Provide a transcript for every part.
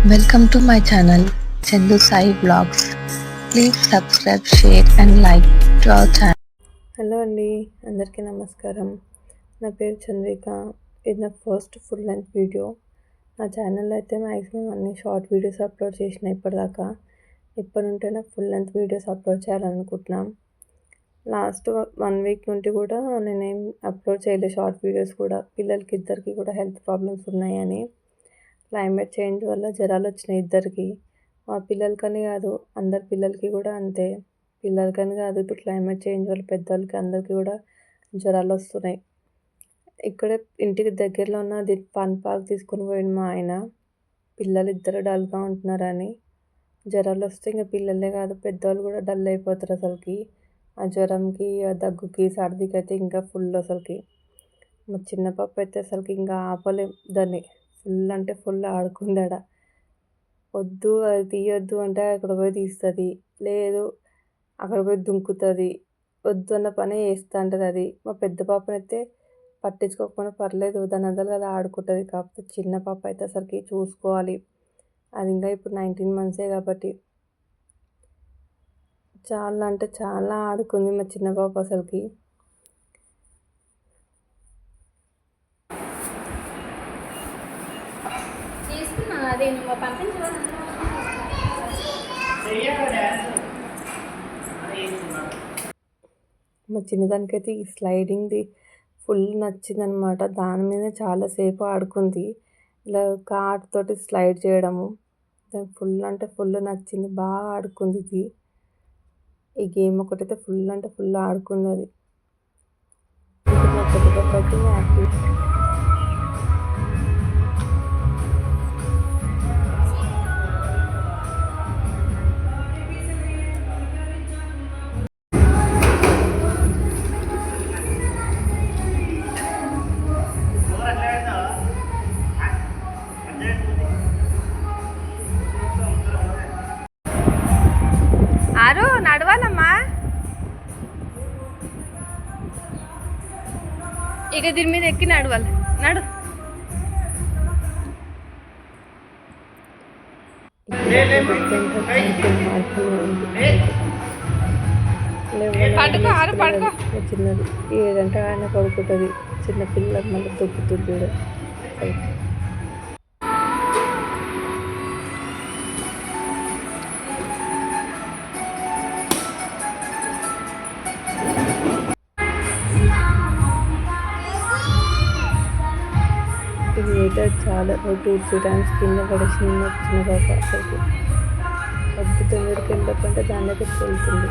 Welcome to my channel, Chandu Sai Vlogs. Please subscribe, share and like to our channel. Hello అండి, అందరికీ నమస్కారం. నా పేరు చంద్రిక. ఇది నా ఫస్ట్ ఫుల్ లెంత్ వీడియో. నా ఛానల్లో అయితే మ్యాక్సిమం అన్ని షార్ట్ వీడియోస్ అప్లోడ్ చేసిన ఇప్పటిదాకా. ఇప్పటి నుండి నాకు ఫుల్ లెంత్ వీడియోస్ అప్లోడ్ చేయాలనుకుంటున్నాం. లాస్ట్ 1 వీక్ నుండి కూడా నేనేం అప్లోడ్ చేయలేదు షార్ట్ వీడియోస్ కూడా. పిల్లలకి ఇద్దరికి కూడా హెల్త్ ప్రాబ్లమ్స్ ఉన్నాయని. క్లైమేట్ చేంజ్ వల్ల జ్వరాలు వచ్చినాయి ఇద్దరికి. మా పిల్లలకని కాదు, అందరి పిల్లలకి కూడా అంతే. పిల్లలకని కాదు, ఇప్పుడు క్లైమేట్ చేంజ్ వల్ల పెద్దవాళ్ళకి అందరికీ కూడా జ్వరాలు వస్తున్నాయి. ఇక్కడే ఇంటికి దగ్గరలో ఉన్న ఫన్ పార్క్ తీసుకొని పోయిండు మా ఆయన. పిల్లలు ఇద్దరు డల్గా ఉంటున్నారని. జ్వరాలు వస్తే ఇంకా పిల్లలే కాదు, పెద్దవాళ్ళు కూడా డల్ అయిపోతారు అసలుకి. ఆ జ్వరంకి, ఆ దగ్గుకి, సర్దికి అయితే ఇంకా ఫుల్ అసలుకి. మా చిన్న పాప అయితే అసలుకి ఇంకా ఆపలేం దాన్ని. ఫుల్ అంటే ఫుల్ ఆడుకుంది ఆడ. వద్దు అది తీయొద్దు అంటే అక్కడ పోయి తీస్తుంది, లేదు అక్కడ పోయి దుంకుతుంది. వద్దు అన్న పని చేస్తూ ఉంటుంది అది. మా పెద్ద పాపనైతే పట్టించుకోకపోయినా పర్లేదు, దాని అందరూ అది ఆడుకుంటుంది. కాకపోతే చిన్న పాప అయితే అసలుకి చూసుకోవాలి. అది ఇంకా ఇప్పుడు 19 months కాబట్టి చాలా అంటే చాలా ఆడుకుంది మా చిన్న పాప అసలుకి. మా చిన్నదానికైతే ఈ స్లైడింగ్ది ఫుల్ నచ్చిందనమాట. దాని మీద చాలాసేపు ఆడుకుంది. ఇలా కార్ తోటి స్లైడ్ చేయడము దానికి ఫుల్ అంటే ఫుల్ నచ్చింది. బాగా ఆడుకుంది ఇది. ఈ గేమ్ ఒకటైతే ఫుల్ అంటే ఫుల్ ఆడుకుంది అది. ఇప్పుడు మా పెద్ద పాప అయితే యాక్టివ్. ఆరు నడవాలమ్మా, ఇక దీని మీద ఎక్కి నడవాలి. నడు. చిన్నది 7 గంటల ఆయన పడుకుంటుంది. చిన్న పిల్లలకు మళ్ళీ దొక్కుతుంది చూడు. ఇది అయితే చాలా 2-3 times కింద పడేసింది చిన్న పాప అసలు. వద్దు తొందరకి వెళ్ళకంటే దాని దగ్గరికి వెళ్తుంది.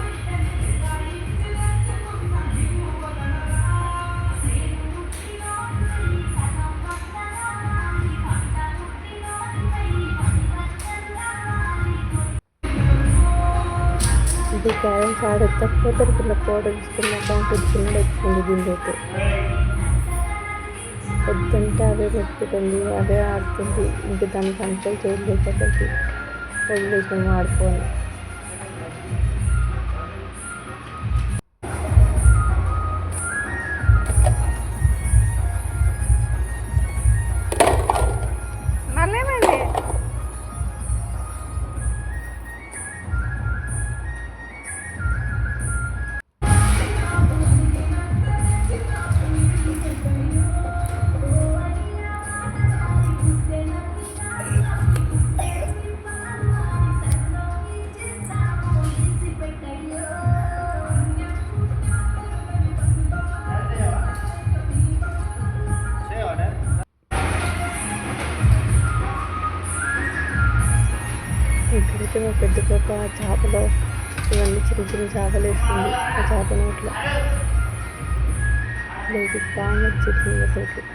ఇది క్యారెన్స్ ఆడకపోతే కింద పౌడర్ తీసుకున్న అకౌంట్ చిన్న ఎక్కుంది దీనితో. వద్దంటే అవే పెట్టుకుంటుంది, అవే ఆడుతుంది. ఇంక దాన్ని కంట్రోల్ చేయలేకపోతే వదిలేసిన ఆడుకోవాలి. ఇక్కడైతే మా పెద్ద పాప చేపలో ఇవన్నీ చిన్న చిన్న చేపలు వేస్తుంది. ఆ చేప నోట్లో లేదు, బాగా నచ్చింది అసలు.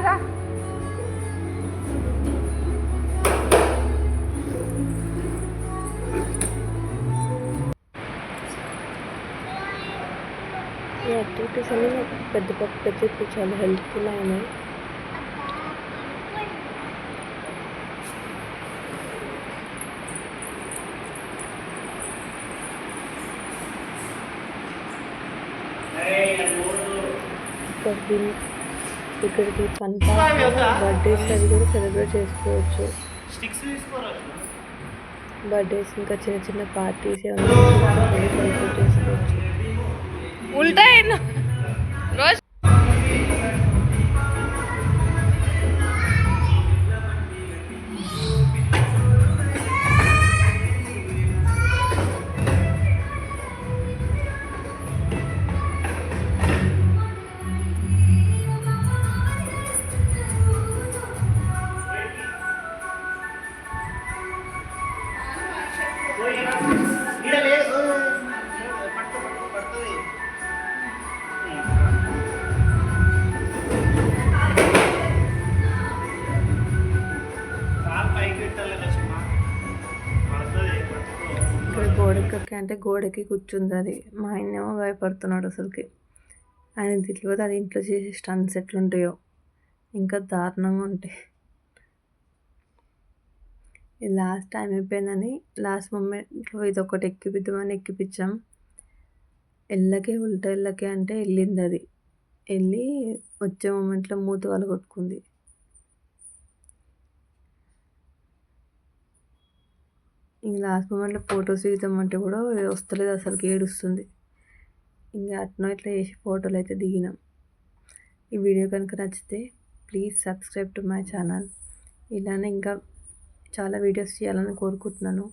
రా. యాక్టివిటీస్ అన్నీ నాకు పెద్ద ఇప్పుడు చాలా హెల్ప్ఫుల్ అయినాయి. ఇక్కడికి ఫన్ పార్క్ బర్త్డేస్ అవి కూడా సెలబ్రేట్ చేసుకోవచ్చు. బర్త్డేస్ ఇంకా చిన్న చిన్న పార్టీస్ ఏమైనా సెలబ్రేట్ చేసుకోవచ్చు. ఇక్కడ గోడకి అంటే గోడకి కూర్చుంది అది. మా ఆయనేమో భయపడుతున్నాడు అసలుకి. ఆయన తెలియదు అది ఇంట్లో చేసే స్టన్స్ ఎట్లుంటాయో, ఇంకా దారుణంగా ఉంటాయి. ఇది లాస్ట్ టైం అయిపోయిందని లాస్ట్ మూమెంట్లో ఇదొకటి ఎక్కిపిద్దామని ఎక్కిపించాం. ఉల్టా అంటే వెళ్ళింది అది. వెళ్ళి వచ్చే మూమెంట్లో మూత వాళ్ళు కొట్టుకుంది. ఇంక లాస్ట్ మూమెంట్లో ఫొటోస్ దిగుతామంటే కూడా వస్తలేదు అసలుకి, ఏడుస్తుంది. ఇంకా అట్నో ఇట్లా చేసి ఫోటోలు అయితే దిగినాం. ఈ వీడియో కనుక నచ్చితే please subscribe to my channel. ఇలానే ఇంకా చాలా వీడియోస్ చేయాలని కోరుకుంటున్నాను.